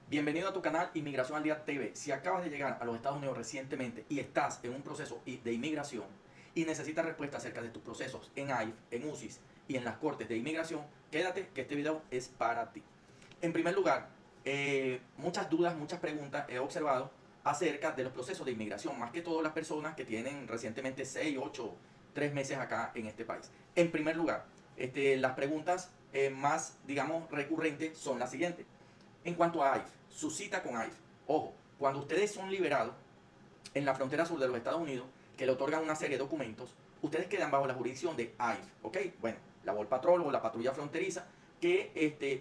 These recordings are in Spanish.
Bienvenido a tu canal Inmigración al Día TV. Si acabas de llegar a los Estados Unidos recientemente y estás en un proceso de inmigración y necesitas respuesta acerca de tus procesos en ICE, en UCIS y en las cortes de inmigración, quédate que este video es para ti. En primer lugar, muchas dudas, muchas preguntas he observado acerca de los procesos de inmigración, más que todo las personas que tienen recientemente 6, 8, 3 meses acá en este país. En primer lugar, las preguntas más, digamos, recurrentes son las siguientes. En cuanto a ICE, su cita con ICE. Ojo, cuando ustedes son liberados en la frontera sur de los Estados Unidos, que le otorgan una serie de documentos, ustedes quedan bajo la jurisdicción de ICE, ¿ok? Bueno, la Border Patrol o la patrulla fronteriza, que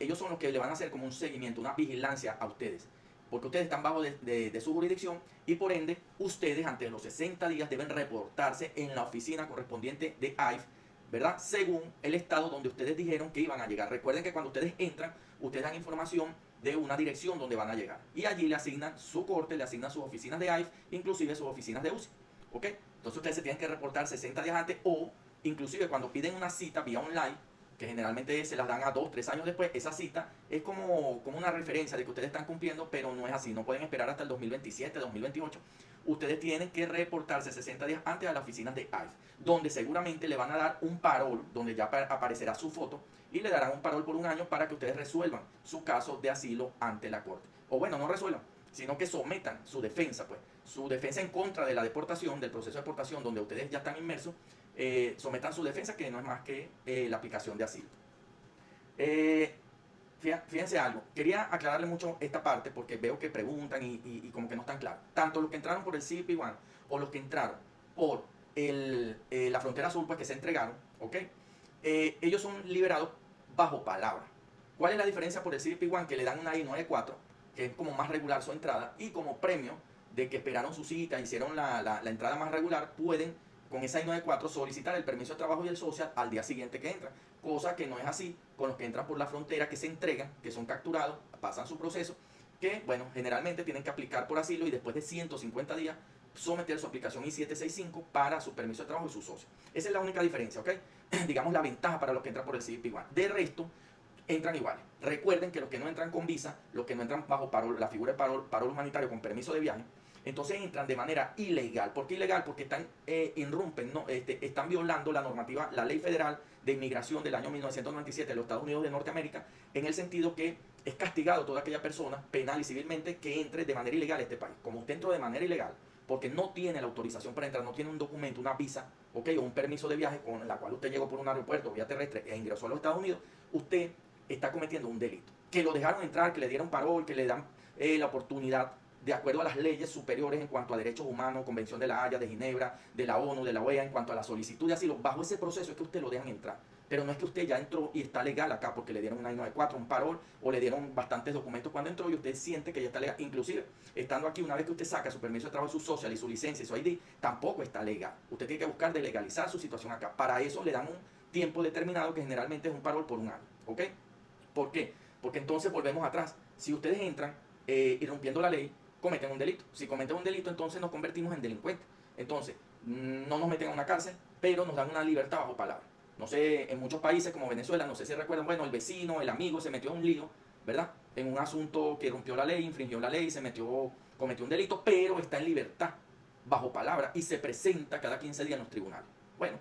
ellos son los que le van a hacer como un seguimiento, una vigilancia a ustedes. Porque ustedes están bajo de su jurisdicción y por ende, ustedes antes de los 60 días deben reportarse en la oficina correspondiente de ICE, ¿verdad? Según el estado donde ustedes dijeron que iban a llegar. Recuerden que cuando ustedes entran, ustedes dan información de una dirección donde van a llegar. Y allí le asignan su corte, le asignan sus oficinas de ICE, inclusive sus oficinas de UCI. ¿Ok? Entonces ustedes se tienen que reportar 60 días antes o inclusive cuando piden una cita vía online, que generalmente se las dan a 2, 3 años después, esa cita es como una referencia de que ustedes están cumpliendo, pero no es así, no pueden esperar hasta el 2027, 2028. Ustedes tienen que reportarse 60 días antes a las oficinas de ICE, donde seguramente le van a dar un parol, donde ya aparecerá su foto, y le darán un parol por un año para que ustedes resuelvan su caso de asilo ante la corte. O bueno, no resuelvan, sino que sometan su defensa, pues, su defensa en contra de la deportación, del proceso de deportación donde ustedes ya están inmersos, sometan su defensa, que no es más que la aplicación de asilo. Fíjense algo, quería aclararle mucho esta parte porque veo que preguntan y como que no están claros. Tanto los que entraron por el CBP-1 o los que entraron por la frontera sur, pues que se entregaron, ¿ok? Ellos son liberados bajo palabra. ¿Cuál es la diferencia por el CBP-1? Que le dan una I-94, que es como más regular su entrada, y como premio de que esperaron su cita, hicieron la entrada más regular, pueden con esa I-94 solicitar el permiso de trabajo y el social al día siguiente que entran, cosa que no es así con los que entran por la frontera, que se entregan, que son capturados, pasan su proceso, que bueno, generalmente tienen que aplicar por asilo y después de 150 días someter su aplicación I-765 para su permiso de trabajo y su socio. Esa es la única diferencia, ¿ok? Digamos la ventaja para los que entran por el CBP-1. De resto, entran iguales. Recuerden que los que no entran con visa, los que no entran bajo parol, la figura de parol humanitario con permiso de viaje, entonces entran de manera ilegal. ¿Por qué ilegal? Porque irrumpen, ¿no? Están violando la normativa, la ley federal de inmigración del año 1997 de los Estados Unidos de Norteamérica, en el sentido que es castigado toda aquella persona, penal y civilmente, que entre de manera ilegal a este país. Como usted entró de manera ilegal, porque no tiene la autorización para entrar, no tiene un documento, una visa, ¿ok? O un permiso de viaje con la cual usted llegó por un aeropuerto, vía terrestre, e ingresó a los Estados Unidos, usted está cometiendo un delito. Que lo dejaron entrar, que le dieron parol, que le dan la oportunidad de acuerdo a las leyes superiores en cuanto a derechos humanos, Convención de la Haya, de Ginebra, de la ONU, de la OEA, en cuanto a la solicitud de asilo. Bajo ese proceso es que usted lo dejan entrar. Pero no es que usted ya entró y está legal acá porque le dieron una I-94, un parol, o le dieron bastantes documentos cuando entró y usted siente que ya está legal. Inclusive, estando aquí, una vez que usted saca su permiso de trabajo, su social y su licencia y su ID, tampoco está legal. Usted tiene que buscar de legalizar su situación acá. Para eso le dan un tiempo determinado que generalmente es un parol por un año. ¿Ok? ¿Por qué? Porque entonces volvemos atrás. Si ustedes entran irrumpiendo la ley, cometen un delito. Si cometen un delito, entonces nos convertimos en delincuentes. Entonces, no nos meten a una cárcel, pero nos dan una libertad bajo palabra. No sé, en muchos países como Venezuela, no sé si recuerdan, bueno, el vecino, el amigo se metió en un lío, ¿verdad? En un asunto que rompió la ley, infringió la ley, cometió un delito, pero está en libertad bajo palabra y se presenta cada 15 días en los tribunales. Bueno,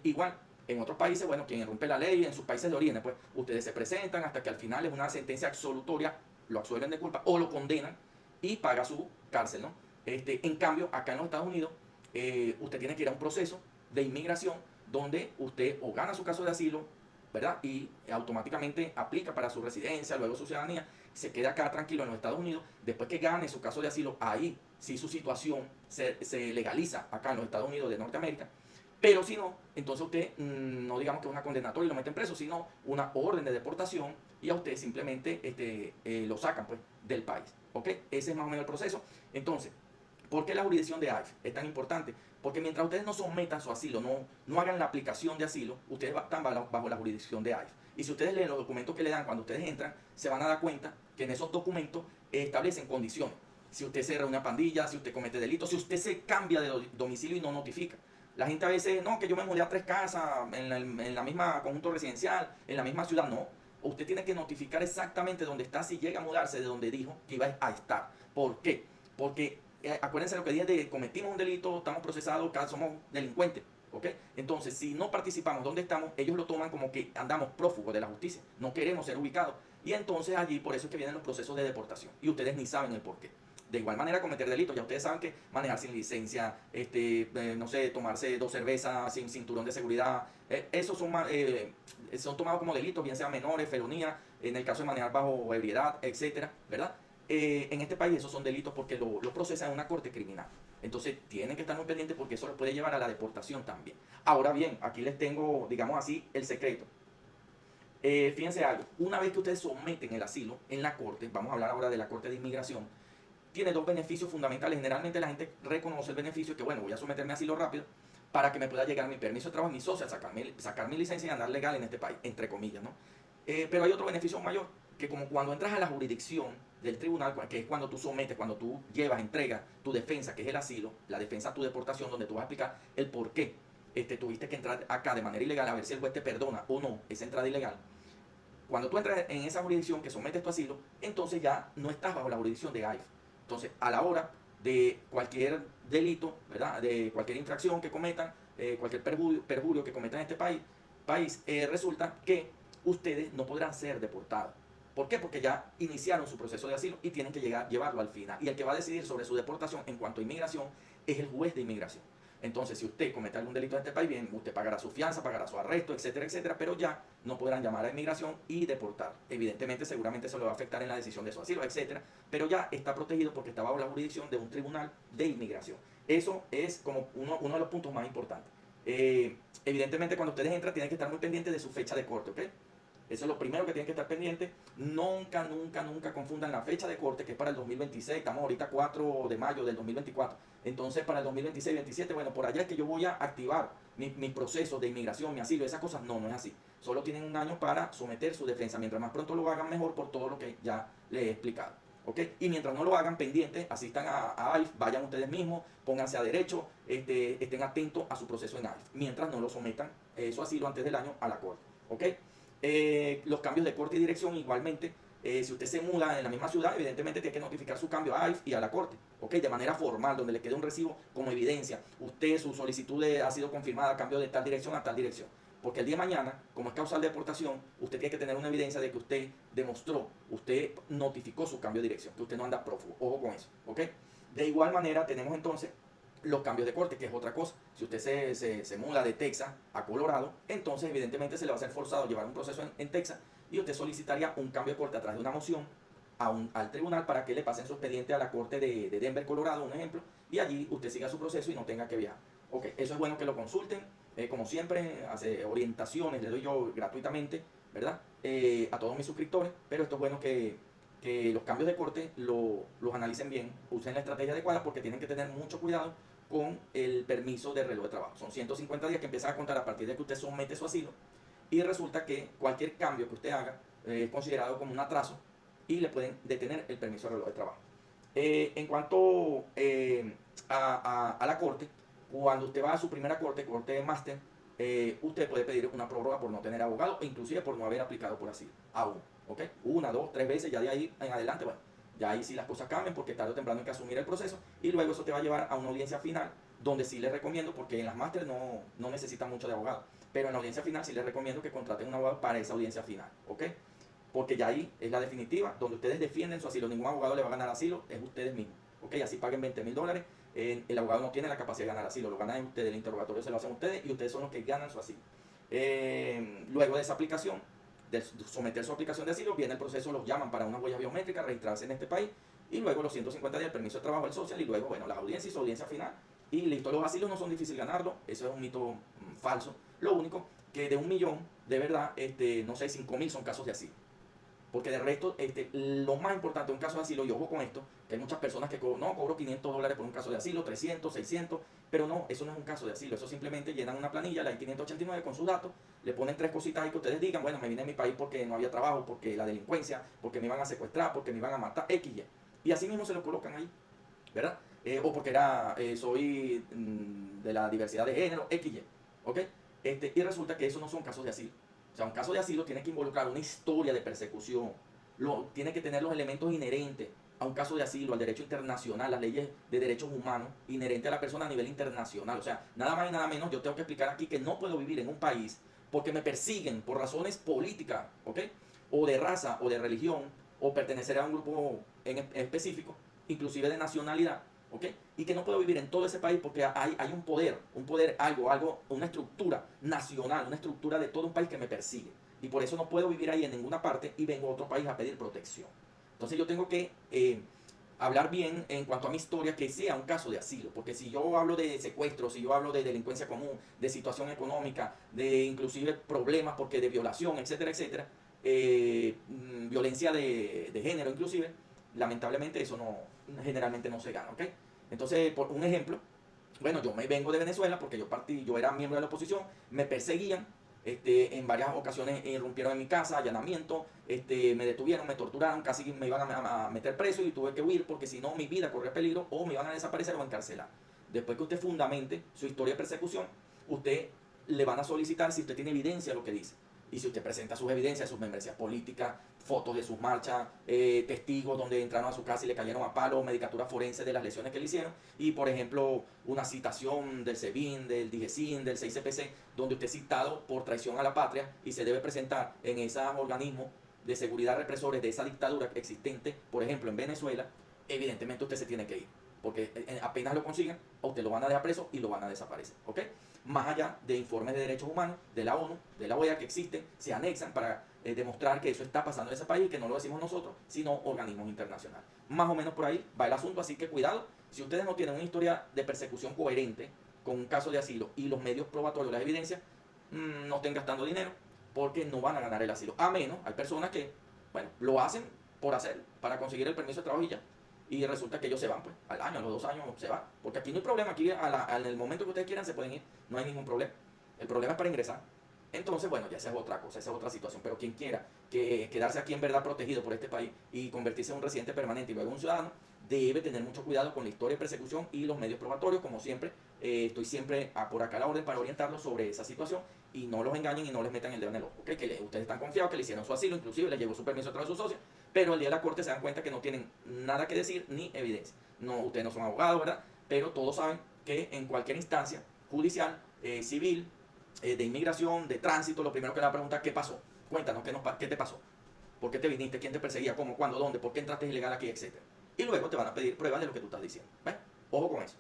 igual. En otros países, bueno, quien irrumpe la ley, en sus países de origen, pues ustedes se presentan hasta que al final es una sentencia absolutoria, lo absuelven de culpa o lo condenan y paga su cárcel, ¿no? En cambio, acá en los Estados Unidos, usted tiene que ir a un proceso de inmigración donde usted o gana su caso de asilo, ¿verdad? Y automáticamente aplica para su residencia, luego su ciudadanía, se queda acá tranquilo en los Estados Unidos. Después que gane su caso de asilo, ahí sí su situación se legaliza acá en los Estados Unidos de Norteamérica. Pero si no, entonces usted no digamos que es una condenatoria y lo meten preso, sino una orden de deportación y a usted simplemente lo sacan pues del país. ¿Ok? Ese es más o menos el proceso. Entonces, ¿por qué la jurisdicción de ICE es tan importante? Porque mientras ustedes no sometan su asilo, no hagan la aplicación de asilo, ustedes están bajo la jurisdicción de ICE. Y si ustedes leen los documentos que le dan cuando ustedes entran, se van a dar cuenta que en esos documentos establecen condiciones. Si usted se reúne a pandilla, si usted comete delitos, si usted se cambia de domicilio y no notifica. La gente a veces, no, que yo me mudé a 3 casas en la misma conjunto residencial, en la misma ciudad, no. usted tiene que notificar exactamente dónde está si llega a mudarse de donde dijo que iba a estar. ¿Por qué? Porque acuérdense lo que dije de cometimos un delito, estamos procesados, somos delincuentes. ¿Ok? Entonces, si no participamos donde estamos, ellos lo toman como que andamos prófugos de la justicia. No queremos ser ubicados. Y entonces allí, por eso es que vienen los procesos de deportación. Y ustedes ni saben el por qué. De igual manera, cometer delitos. Ya ustedes saben que manejar sin licencia, no sé, tomarse 2 cervezas sin cinturón de seguridad, esos son tomados como delitos, bien sean menores, felonía, en el caso de manejar bajo ebriedad, etcétera, ¿verdad? En este país esos son delitos porque lo procesa en una corte criminal. Entonces tienen que estar muy pendientes porque eso los puede llevar a la deportación también. Ahora bien, aquí les tengo, digamos así, el secreto. Fíjense algo, una vez que ustedes someten el asilo en la corte, vamos a hablar ahora de la corte de inmigración, tiene 2 beneficios fundamentales. Generalmente la gente reconoce el beneficio que, bueno, voy a someterme a asilo rápido para que me pueda llegar mi permiso de trabajo, mi social, sacar mi licencia y andar legal en este país, entre comillas, ¿no? Pero hay otro beneficio mayor, que como cuando entras a la jurisdicción del tribunal, que es cuando tú sometes, cuando tú llevas, entregas tu defensa, que es el asilo, la defensa a tu deportación, donde tú vas a explicar el por qué tuviste que entrar acá de manera ilegal, a ver si el juez te perdona o no esa entrada ilegal. Cuando tú entras en esa jurisdicción que sometes tu asilo, entonces ya no estás bajo la jurisdicción de ICE. Entonces, a la hora de cualquier delito, ¿verdad? De cualquier infracción que cometan, cualquier perjurio que cometan en este país, resulta que ustedes no podrán ser deportados. ¿Por qué? Porque ya iniciaron su proceso de asilo y tienen que llevarlo al final. Y el que va a decidir sobre su deportación en cuanto a inmigración es el juez de inmigración. Entonces, si usted comete algún delito en este país, bien, usted pagará su fianza, pagará su arresto, etcétera, etcétera, pero ya no podrán llamar a inmigración y deportar. Evidentemente, seguramente eso le va a afectar en la decisión de su asilo, etcétera, pero ya está protegido porque está bajo la jurisdicción de un tribunal de inmigración. Eso es como uno de los puntos más importantes. Evidentemente, cuando ustedes entran, tienen que estar muy pendientes de su fecha de corte, ¿ok? Eso es lo primero que tienen que estar pendientes. Nunca, nunca, nunca confundan la fecha de corte, que es para el 2026. Estamos ahorita 4 de mayo del 2024. Entonces, para el 2026-27, bueno, por allá es que yo voy a activar mi proceso de inmigración, mi asilo, esas cosas. No, no es así. Solo tienen un año para someter su defensa. Mientras más pronto lo hagan, mejor por todo lo que ya les he explicado. ¿Ok? Y mientras no lo hagan pendientes, asistan a ICE, vayan ustedes mismos, pónganse a derecho, estén atentos a su proceso en ICE. Mientras no lo sometan, su asilo antes del año a la corte. ¿Ok? Los cambios de corte y dirección igualmente. Si usted se muda en la misma ciudad, evidentemente tiene que notificar su cambio a ICE y a la corte, ¿ok? De manera formal, donde le quede un recibo como evidencia. Su solicitud ha sido confirmada, cambio de tal dirección a tal dirección. Porque el día de mañana, como es causal de deportación, usted tiene que tener una evidencia de que usted demostró, usted notificó su cambio de dirección, que usted no anda prófugo. Ojo con eso, ¿ok? De igual manera, tenemos entonces los cambios de corte, que es otra cosa. Si usted se muda de Texas a Colorado, entonces evidentemente se le va a hacer forzado llevar un proceso en Texas y usted solicitaría un cambio de corte a través de una moción al tribunal para que le pasen su expediente a la corte de Denver, Colorado, un ejemplo, y allí usted siga su proceso y no tenga que viajar. Ok, eso es bueno que lo consulten. Como siempre, hace orientaciones, le doy yo gratuitamente, ¿verdad? A todos mis suscriptores, pero esto es bueno que los cambios de corte los analicen bien, usen la estrategia adecuada porque tienen que tener mucho cuidado con el permiso de reloj de trabajo. Son 150 días que empiezan a contar a partir de que usted somete su asilo y resulta que cualquier cambio que usted haga es considerado como un atraso y le pueden detener el permiso de reloj de trabajo. En cuanto a la corte, cuando usted va a su primera corte de máster, usted puede pedir una prórroga por no tener abogado o inclusive por no haber aplicado por asilo aún. ¿Ok? 1, 2, 3 veces, ya de ahí en adelante, bueno, ya ahí sí las cosas cambian porque tarde o temprano hay que asumir el proceso y luego eso te va a llevar a una audiencia final donde sí les recomiendo, porque en las másteres no necesitan mucho de abogado, pero en la audiencia final sí les recomiendo que contraten un abogado para esa audiencia final, ¿ok? Porque ya ahí es la definitiva, donde ustedes defienden su asilo, ningún abogado le va a ganar asilo, es ustedes mismos, ¿ok? Así paguen $20,000, el abogado no tiene la capacidad de ganar asilo, lo ganan ustedes, el interrogatorio se lo hacen ustedes y ustedes son los que ganan su asilo. Luego de esa aplicación, de someter su aplicación de asilo, viene el proceso, los llaman para una huella biométrica, registrarse en este país, y luego los 150 días, el permiso de trabajo, el social, y luego, bueno, la audiencia y su audiencia final, y listo. Los asilos no son difíciles ganarlo, eso es un mito falso. Lo único que de 1 millón, de verdad, no sé, 5.000 son casos de asilo. Porque de resto, lo más importante de un caso de asilo, y ojo con esto, que hay muchas personas que cobro $500 por un caso de asilo, 300, 600, pero no, eso no es un caso de asilo, eso simplemente llenan una planilla, la I-589 con sus datos, le ponen 3 cositas ahí que ustedes digan, bueno, me vine a mi país porque no había trabajo, porque la delincuencia, porque me iban a secuestrar, porque me iban a matar, XY. Y así mismo se lo colocan ahí, ¿verdad? O porque soy de la diversidad de género, XY, ¿ok? Y resulta que eso no son casos de asilo. O sea, un caso de asilo tiene que involucrar una historia de persecución, tiene que tener los elementos inherentes a un caso de asilo, al derecho internacional, las leyes de derechos humanos inherentes a la persona a nivel internacional. O sea, nada más y nada menos, yo tengo que explicar aquí que no puedo vivir en un país porque me persiguen por razones políticas, ¿ok? O de raza, o de religión, o pertenecer a un grupo en específico, inclusive de nacionalidad, ¿ok? Y que no puedo vivir en todo ese país porque hay un poder, algo, una estructura nacional, una estructura de todo un país que me persigue. Y por eso no puedo vivir ahí en ninguna parte y vengo a otro país a pedir protección. Entonces yo tengo que hablar bien en cuanto a mi historia, que sea un caso de asilo, porque si yo hablo de secuestro, si yo hablo de delincuencia común, de situación económica, de inclusive problemas porque de violación, etcétera, etcétera, violencia de género inclusive, lamentablemente eso no, generalmente no se gana, ¿ok? Entonces, por un ejemplo, bueno, yo me vengo de Venezuela porque yo era miembro de la oposición, me perseguían, en varias ocasiones irrumpieron en mi casa, allanamiento, me detuvieron, me torturaron, casi me iban a meter preso y tuve que huir porque si no mi vida corría peligro o me iban a desaparecer o encarcelar. Después que usted fundamente su historia de persecución, usted le van a solicitar si usted tiene evidencia de lo que dice. Y si usted presenta sus evidencias, sus membresías políticas, fotos de sus marchas, testigos donde entraron a su casa y le cayeron a palo, medicatura forense de las lesiones que le hicieron, y por ejemplo una citación del SEBIN, del DIGESIN, del 6CPC, donde usted es citado por traición a la patria y se debe presentar en esos organismos de seguridad represores de esa dictadura existente, por ejemplo en Venezuela, evidentemente usted se tiene que ir, porque apenas lo consigan, a usted lo van a dejar preso y lo van a desaparecer, ¿ok? Más allá de informes de derechos humanos de la ONU, de la OEA que existen, se anexan para demostrar que eso está pasando en ese país, que no lo decimos nosotros, sino organismos internacionales. Más o menos por ahí va el asunto, así que cuidado, si ustedes no tienen una historia de persecución coherente con un caso de asilo y los medios probatorios, las evidencias, no estén gastando dinero porque no van a ganar el asilo. A menos, hay personas que, bueno, lo hacen por hacer, para conseguir el permiso de trabajo y ya. Y resulta que ellos se van, pues, al año, a los 2 años se van. Porque aquí no hay problema, aquí en el momento que ustedes quieran se pueden ir, no hay ningún problema. El problema es para ingresar. Entonces, bueno, ya esa es otra cosa, esa es otra situación. Pero quien quiera quedarse aquí en verdad protegido por este país y convertirse en un residente permanente y luego un ciudadano, debe tener mucho cuidado con la historia de persecución y los medios probatorios. Como siempre, estoy siempre por acá a la orden para orientarlos sobre esa situación y no los engañen y no les metan el dedo en el ojo. ¿Okay? Que ustedes están confiados que le hicieron su asilo, inclusive le llegó su permiso a través de su socio, pero el día de la corte se dan cuenta que no tienen nada que decir ni evidencia. No, ustedes no son abogados, ¿verdad? Pero todos saben que en cualquier instancia judicial, civil, de inmigración, de tránsito, lo primero que le va a preguntar, ¿qué pasó? Cuéntanos, ¿qué te pasó? ¿Por qué te viniste? ¿Quién te perseguía? ¿Cómo? ¿Cuándo? ¿Dónde? ¿Por qué entraste ilegal aquí? Etcétera. Y luego te van a pedir pruebas de lo que tú estás diciendo. ¿Ves? Ojo con eso.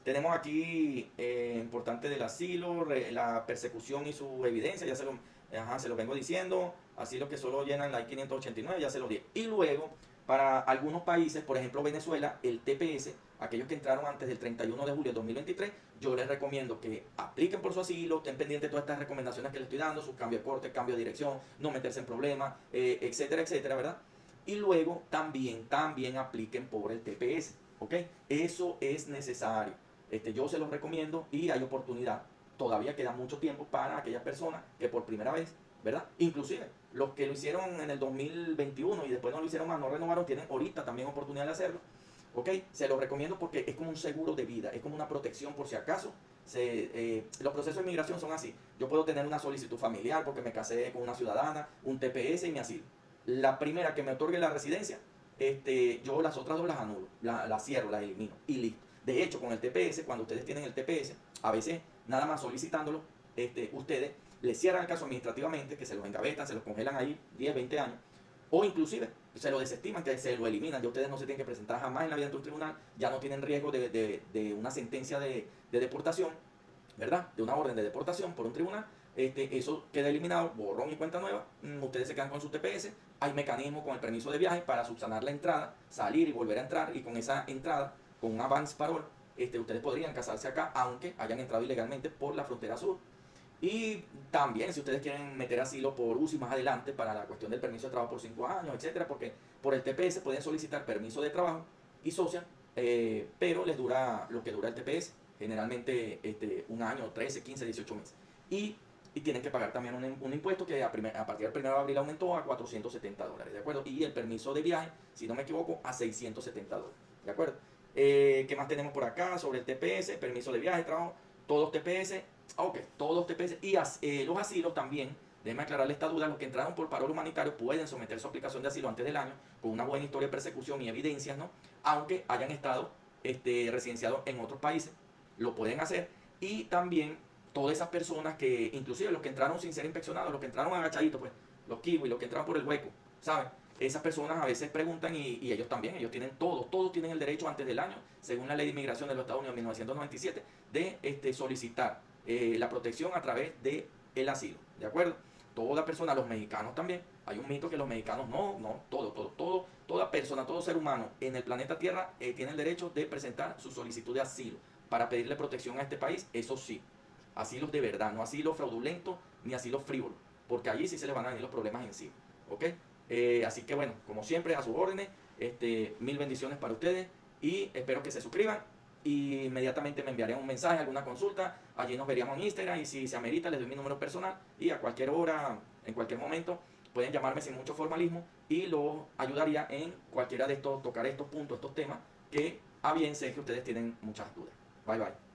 Tenemos aquí importante del asilo, la persecución y su evidencia, ya se lo vengo diciendo, asilo que solo llenan la I-589, ya se lo di. Y luego, para algunos países, por ejemplo Venezuela, el TPS, aquellos que entraron antes del 31 de julio de 2023, yo les recomiendo que apliquen por su asilo, estén pendientes de todas estas recomendaciones que les estoy dando, su cambio de corte, cambio de dirección, no meterse en problemas, etcétera, etcétera, ¿verdad? Y luego también apliquen por el TPS, ¿ok? Eso es necesario. Yo se los recomiendo y hay oportunidad. Todavía queda mucho tiempo para aquellas personas que por primera vez, ¿verdad? Inclusive los que lo hicieron en el 2021 y después no lo hicieron más, no renovaron, tienen ahorita también oportunidad de hacerlo. ¿Ok? Se los recomiendo porque es como un seguro de vida, es como una protección por si acaso. Los procesos de inmigración son así. Yo puedo tener una solicitud familiar porque me casé con una ciudadana, un TPS y mi asilo. La primera que me otorgue la residencia, yo las otras dos las anulo, las cierro, las elimino y listo. De hecho, con el TPS, cuando ustedes tienen el TPS, a veces nada más solicitándolo, ustedes les cierran el caso administrativamente, que se los engavetan, se los congelan ahí 10, 20 años, o inclusive se lo desestiman, que se lo eliminan, ya ustedes no se tienen que presentar jamás en la vida ante un tribunal, ya no tienen riesgo de una sentencia de deportación, ¿verdad? De una orden de deportación por un tribunal. Eso queda eliminado, borrón y cuenta nueva, ustedes se quedan con su TPS, hay mecanismos con el permiso de viaje para subsanar la entrada, salir y volver a entrar, y con esa entrada, con un avance parol, ustedes podrían casarse acá, aunque hayan entrado ilegalmente por la frontera sur. Y también si ustedes quieren meter asilo por UCI más adelante para la cuestión del permiso de trabajo por 5 años, etcétera, porque por el TPS pueden solicitar permiso de trabajo y social, pero les dura lo que dura el TPS, generalmente 1 año, 13, 15, 18 meses. Y tienen que pagar también un impuesto que a partir del 1 de abril aumentó a $470, ¿de acuerdo? Y el permiso de viaje, si no me equivoco, a $670, ¿de acuerdo? ¿Qué más tenemos por acá sobre el TPS? Permiso de viaje, trabajo, todos TPS Ok, todos los TPS y los asilos también, déjenme aclararle esta duda, los que entraron por parol humanitario pueden someter su aplicación de asilo antes del año con una buena historia de persecución y evidencias, ¿no? Aunque hayan estado residenciados en otros países, lo pueden hacer. Y también todas esas personas que, inclusive los que entraron sin ser inspeccionados, los que entraron agachaditos, pues, los kiwis, los que entraron por el hueco, ¿saben? Esas personas a veces preguntan y ellos también, ellos tienen todos tienen el derecho antes del año, según la ley de inmigración de los Estados Unidos de 1997, de solicitar la protección a través del asilo, ¿de acuerdo? Toda persona, los mexicanos también, hay un mito que los mexicanos toda persona, todo ser humano en el planeta Tierra tiene el derecho de presentar su solicitud de asilo para pedirle protección a este país, eso sí, asilos de verdad, no asilos fraudulentos ni asilos frívolos, porque allí sí se les van a venir los problemas encima, ¿ok? Así que bueno, como siempre, a sus órdenes, mil bendiciones para ustedes y espero que se suscriban y inmediatamente me enviaré un mensaje, alguna consulta, allí nos veríamos en Instagram y si se amerita les doy mi número personal y a cualquier hora, en cualquier momento, pueden llamarme sin mucho formalismo y los ayudaría en cualquiera de estos, tocar estos puntos, estos temas que a bien sé que ustedes tienen muchas dudas. Bye bye.